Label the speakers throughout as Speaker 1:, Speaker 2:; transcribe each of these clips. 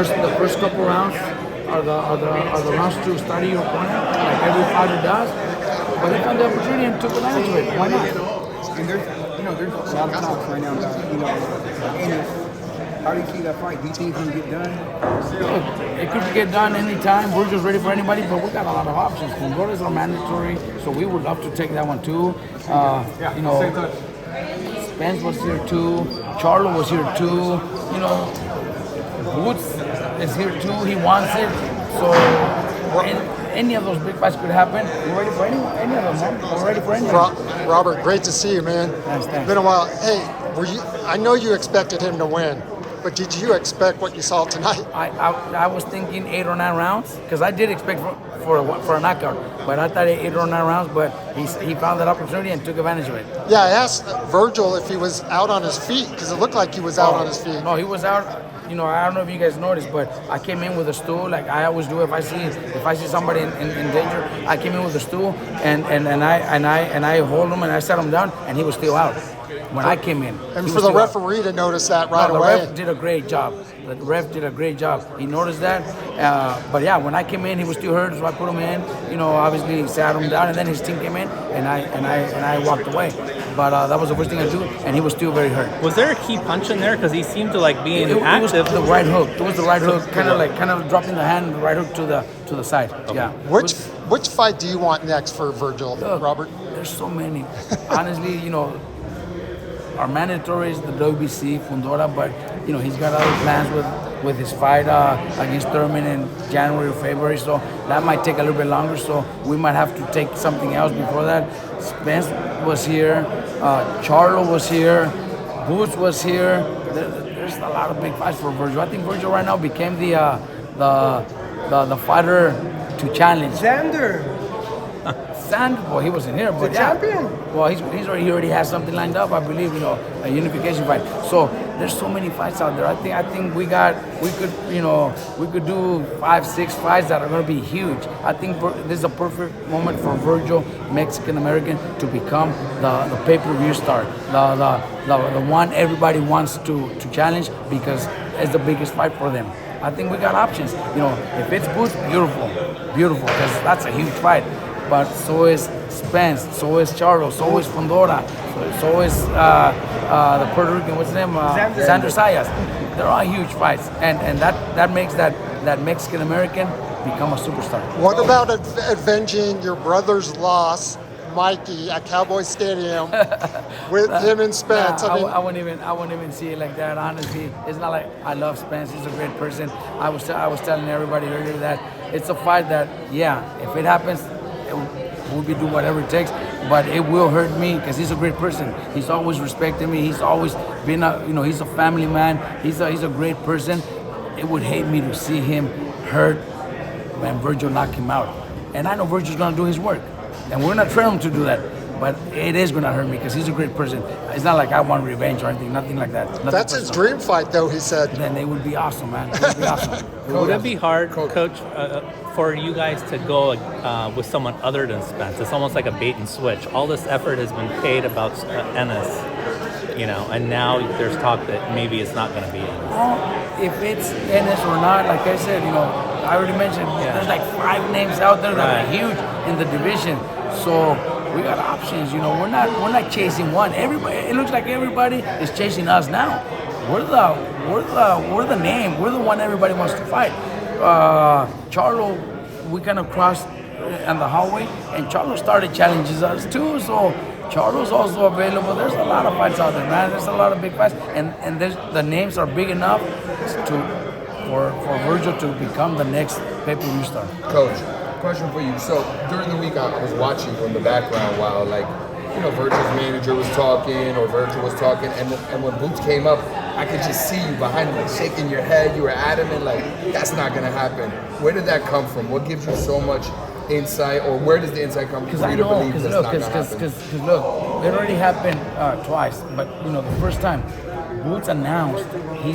Speaker 1: first couple rounds are the rounds to study your opponent, like every fighter does. But he found the opportunity and took advantage of it. Why not?
Speaker 2: And there's a lot of talk right now about, Ennis. How do you see that fight? Do you think it's going to get done?
Speaker 1: It could get done anytime. We're just ready for anybody, but we got a lot of options. Fundoras are mandatory, so we would love to take that one too. Spence was here too. Charlo was here too. Boots is here too. He wants it. So any of those big fights could happen. We're ready for any of them, man. We're ready for anything.
Speaker 3: Robert, great to see you, man.
Speaker 1: Thanks.
Speaker 3: Been a while. Hey, I know you expected him to win, but did you expect what you saw tonight?
Speaker 1: I was thinking 8 or 9 rounds because I did expect for a knockout, but I thought 8 or 9 rounds. But he found that opportunity and took advantage of it.
Speaker 3: Yeah, I asked Vergil if he was out on his feet because it looked like he was out on his feet.
Speaker 1: No, he was out. I don't know if you guys noticed, but I came in with a stool like I always do. If I see somebody in danger, I came in with a stool and I hold him and I set him down, and he was still out when I came in.
Speaker 3: And for the referee to notice that right away.
Speaker 1: The ref did a great job. The ref did a great job. He noticed that. But yeah, when I came in, he was still hurt, so I put him in. Obviously sat him down, and then his team came in, and I walked away. But that was the first thing I do, and he was still very hurt.
Speaker 4: Was there a key punch in there? Because he seemed to being active.
Speaker 1: It was the right hook. It was the right hook, kind of dropping the hand, the right hook to the side. Okay. Yeah.
Speaker 3: Which fight do you want next for Vergil, Robert?
Speaker 1: There's so many. Honestly, our mandatory is the WBC Fundora, but he's got other plans with his fight against Thurman in January or February, so that might take a little bit longer. So we might have to take something else before that. Spence was here, Charlo was here, Boots was here. There's a lot of big fights for Vergil. I think Vergil right now became the fighter to challenge. Well, he wasn't here, but
Speaker 2: champion.
Speaker 1: Well, he already has something lined up, I believe. A unification fight. So there's so many fights out there. I think we could do 5-6 fights that are going to be huge. I think this is a perfect moment for Vergil, Mexican American, to become the pay-per-view star, the one everybody wants to challenge because it's the biggest fight for them. I think we got options. If it's Boots, beautiful, because that's a huge fight. But so is Spence, so is Charlo, so is Fundora, so is the Puerto Rican, what's his name? Xander Sayas. They're all huge fights, and that makes that Mexican American become a superstar.
Speaker 3: What about avenging your brother's loss, Mikey, at Cowboy Stadium with him and Spence?
Speaker 1: I wouldn't even see it like that. Honestly, it's not like I love Spence. He's a great person. I was telling everybody earlier that it's a fight that, if it happens, we'll be doing whatever it takes, but it will hurt me because he's a great person. He's always respected me. He's always been he's a family man. He's a great person. It would hate me to see him hurt when Vergil knock him out. And I know Vergil's gonna do his work, and we're not trying him to do that. But it is gonna hurt me because he's a great person. It's not like I want revenge or anything, nothing like that. Nothing
Speaker 3: That's
Speaker 1: personal.
Speaker 3: his dream fight, though, he said.
Speaker 1: Then it would be awesome, man. It would be awesome.
Speaker 4: Would it be hard, Coach, for you guys to go with someone other than Spence? It's almost like a bait and switch. All this effort has been paid about Ennis, and now there's talk that maybe it's not going to be Ennis.
Speaker 1: Well, if it's Ennis or not, like I said, I already mentioned, there's like 5 names out there that are huge in the division. So we got options. We're not chasing one. Everybody, it looks like everybody is chasing us now. We're the name. We're the one everybody wants to fight. Charlo, we kind of crossed on the hallway, and Charlo started challenging us too. So Charlo's also available. There's a lot of fights out there, man. There's a lot of big fights, and the names are big enough for Vergil to become the next pay-per-view star.
Speaker 5: Coach, question for you. So during the week, I was watching you in the background while Vergil's manager was talking or Vergil was talking, and when Boots came up, I could just see you behind him, shaking your head. You were adamant, that's not gonna happen. Where did that come from? What gives you so much insight, or where does the insight come from for you to believe that's not gonna happen?
Speaker 1: Because look, it already happened twice, but the first time, Boots announced he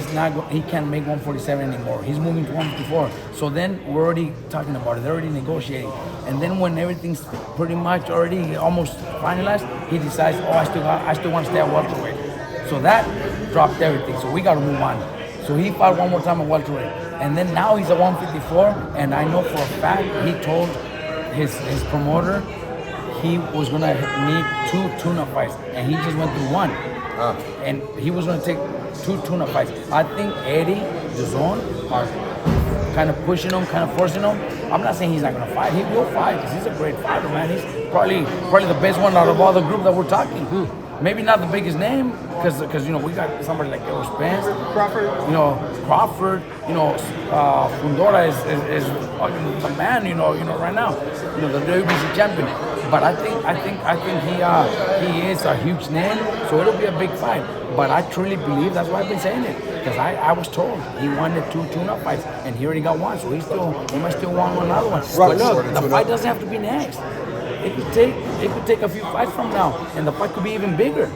Speaker 1: can't make 147 anymore. He's moving to 154. So then we're already talking about it. They're already negotiating. And then when everything's pretty much already almost finalized, he decides, I still want to stay at welterweight. So that dropped everything. So we got to move on. So he fought one more time at welterweight. And then now he's at 154, and I know for a fact he told his promoter he was gonna need 2 tune-up fights, and he just went through 1. And he was gonna take 2 tune-up fights. I think Eddie, the Zone, are kind of pushing him, kind of forcing him. I'm not saying he's not gonna fight. He will fight because he's a great fighter, man. He's probably the best one out of all the group that we're talking. Maybe not the biggest name, because we got somebody like Errol Spence, Crawford. Fundora is fucking the man. Right now, the WBC champion. But I think he is a huge name, so it'll be a big fight. But I truly believe that's why I've been saying it, because I was told he wanted 2 tune-up fights, and he already got 1, so he might still want another one. But look, the fight doesn't have to be next. It could take a few fights from now, and the fight could be even bigger.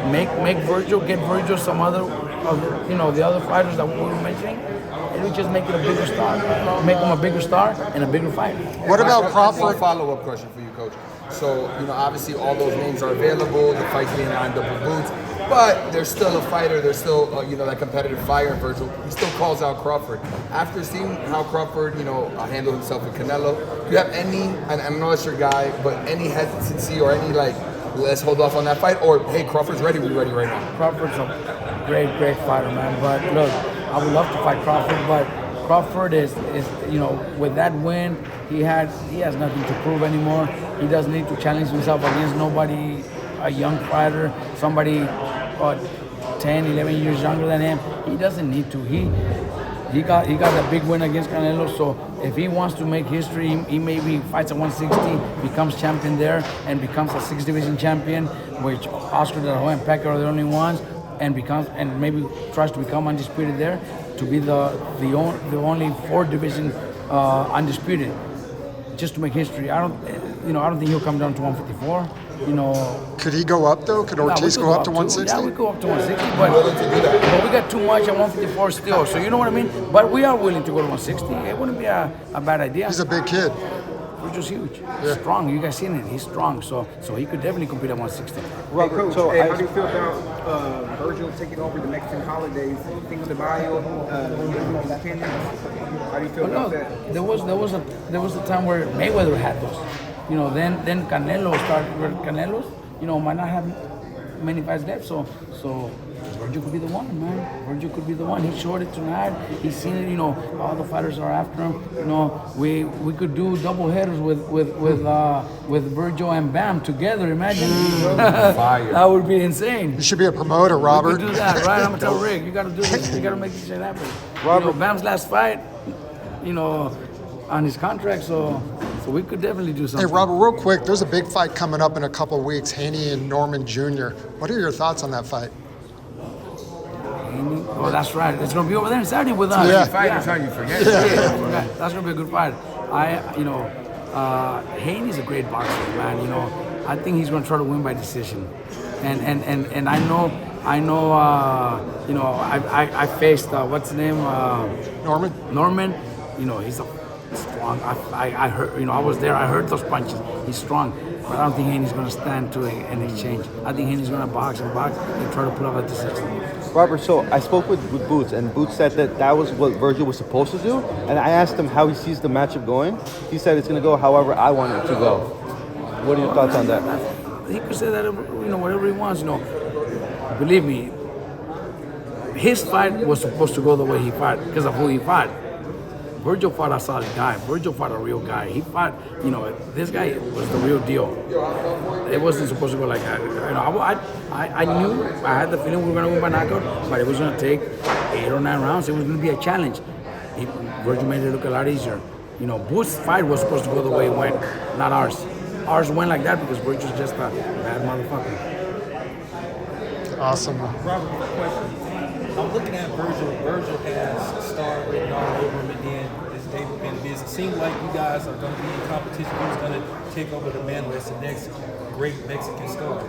Speaker 1: Make Vergil, get Vergil some other, the other fighters that we were mentioning, and we just make it a bigger star. Make him a bigger star and a bigger fight.
Speaker 3: What about Crawford?
Speaker 5: One follow-up question for you, Coach. So, obviously all those names are available, the fight's being lined up with Boots, but there's still a fighter, there's still, that competitive fire in Vergil. He still calls out Crawford. After seeing how Crawford, handled himself with Canelo, do you have any, and I know it's your guy, but any hesitancy or any, let's hold off on that fight, or, hey, Crawford's ready, we're ready right now?
Speaker 1: Crawford's a great fighter, man, but look, I would love to fight Crawford, but Crawford is with that win, he has nothing to prove anymore. He doesn't need to challenge himself against nobody, a young fighter, somebody 10, 11 years younger than him. He doesn't need to. He got a big win against Canelo, so if he wants to make history, he maybe fights at 160, becomes champion there, and becomes a 6 division champion, which Oscar De La Hoya and Packer are the only ones, and maybe tries to become undisputed there, to be the only 4 division undisputed, just to make history. I don't think he'll come down to 154.
Speaker 3: Could he go up though? Could Ortiz go up to 160?
Speaker 1: Yeah, we go up to 160, but we got too much at 154 still. So you know what I mean? But we are willing to go to 160. It wouldn't be a bad idea.
Speaker 3: He's a big kid.
Speaker 1: Vergil's huge. He's strong. You guys seen it. He's strong. So he could definitely compete at 160.
Speaker 2: Well, Coach, how do you feel about Vergil taking over the Mexican holidays? Things to Mayo, how do you feel about that?
Speaker 1: There was a time where Mayweather had those. Then Canelo started. Where Canelo's, might not have many fights left. So Vergil could be the one, man. Vergil could be the one. He showed it tonight. He's seen it. All the fighters are after him. We could do double headers with Vergil and Bam together. Imagine. That would be insane.
Speaker 3: You should be a promoter, Robert.
Speaker 1: We could do that, right? I'm gonna tell Rick, you gotta do this. You gotta make this shit happen. Robert, Bam's last fight, on his contract, so we could definitely do something.
Speaker 3: Hey, Robert, real quick, there's a big fight coming up in a couple of weeks, Haney and Norman Jr. What are your thoughts on that fight?
Speaker 1: Oh, that's right. It's gonna be over there in Saturday with us.
Speaker 3: Yeah.
Speaker 5: That's how you forget.
Speaker 1: Yeah. That's gonna be a good fight. Haney's a great boxer, man. I think he's gonna try to win by decision, and I know. I faced what's his name?
Speaker 3: Norman.
Speaker 1: Norman. He's a strong. I heard. I was there. I heard those punches. He's strong, but I don't think Haney's gonna stand to an exchange. I think Haney's gonna box and try to pull off a decision.
Speaker 6: Robert, so I spoke with Boots, and Boots said that was what Vergil was supposed to do. And I asked him how he sees the matchup going. He said it's going to go however I want it to go. What are your thoughts on that?
Speaker 1: He could say that, whatever he wants. Believe me, his fight was supposed to go the way he fought because of who he fought. Vergil fought a solid guy. Vergil fought a real guy. He fought, this guy was the real deal. It wasn't supposed to go like that. I knew, I had the feeling we were going to win by knockout, but it was going to take 8 or 9 rounds. It was going to be a challenge. Vergil made it look a lot easier. Boots' fight was supposed to go the way it went, not ours. Ours went like that because Vergil's just a bad motherfucker.
Speaker 3: Awesome.
Speaker 7: Robert, question. I'm looking at Vergil. Vergil has star written all over him, and then as they've been busy. It seems like you guys are going to be in competition. Who's going to take over the mantle as the next great Mexican star?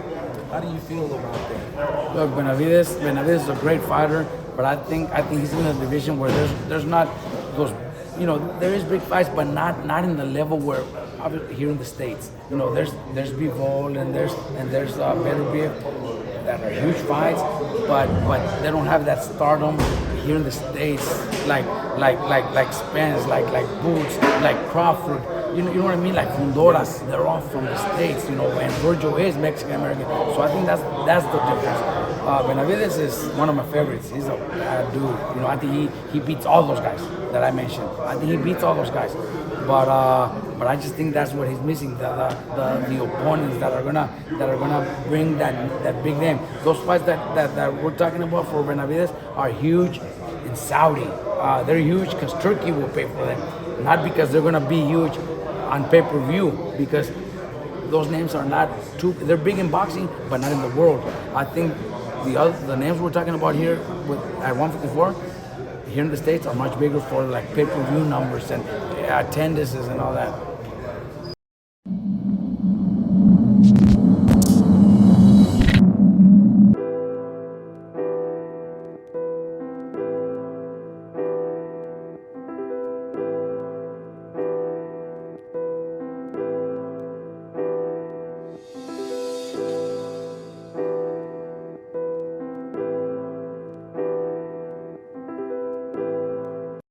Speaker 7: How do you feel about that?
Speaker 1: Look, Benavidez is a great fighter, but I think he's in a division where there's not those. There is big fights, but not in the level where here in the States. There's Bivol and there's Better Beef that are huge fights, but they don't have that stardom here in the States, like Spence, like Boots, like Crawford, you know what I mean? Like Honduras, they're all from the States, you know, and Vergil is Mexican American. So I think that's the difference. Benavidez is one of my favorites. He's a bad dude. You know, I think he beats all those guys that I mentioned. I think he beats all those guys. But I just think that's what he's missing, the opponents that are gonna bring that big name. Those fights that we're talking about for Benavidez are huge in Saudi. They're huge because Turkey will pay for them, not because they're gonna be huge on pay-per-view, because those names are not too. They're big in boxing, but not in the world. I think the names we're talking about here at 154. Here in the States are much bigger for like pay-per-view numbers and attendances and all that.